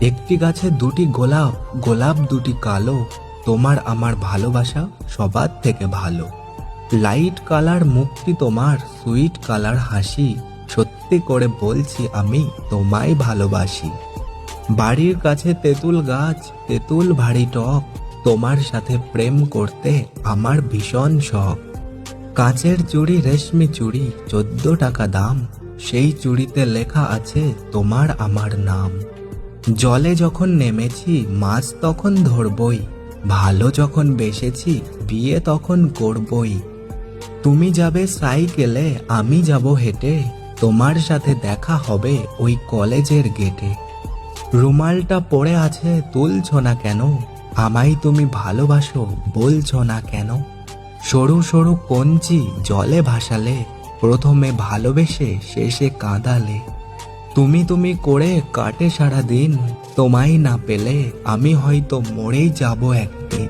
একটি গাছে দুটি গোলাপ, গোলাপ দুটি কালো, তোমার আমার ভালোবাসা সবার থেকে ভালো। লাইট কালার মুখটি তোমার, সুইট কালার হাসি, সত্যি করে বলছি আমি তোমায় ভালোবাসি। বাড়ির কাছে তেঁতুল গাছ, তেঁতুল ভারী টক, তোমার সাথে প্রেম করতে আমার ভীষণ শখ। কাঁচের চুড়ি, রেশমি চুড়ি, 14 টাকা দাম, সেই চুড়িতে লেখা আছে তোমার আমার নাম। জলে যখন নেমেছি মাছ তখন ধরবই, ভালো যখন বেসেছি বিয়ে তখন করবই। তুমি যাবে সাইকেলে, আমি যাব হেঁটে, তোমার সাথে দেখা হবে ওই কলেজের গেটে। রুমালটা পড়ে আছে তুলছো না কেন, আমায় তুমি ভালোবাসো বলছো না কেন। সরু সরু কঞ্চি জলে ভাসালে, প্রথমে ভালোবেসে শেষে কাঁদালে। তুমি তুমি করে কাটে সারা দিন, তোমায় না পেলে আমি হয়তো মরেই যাব একদিন।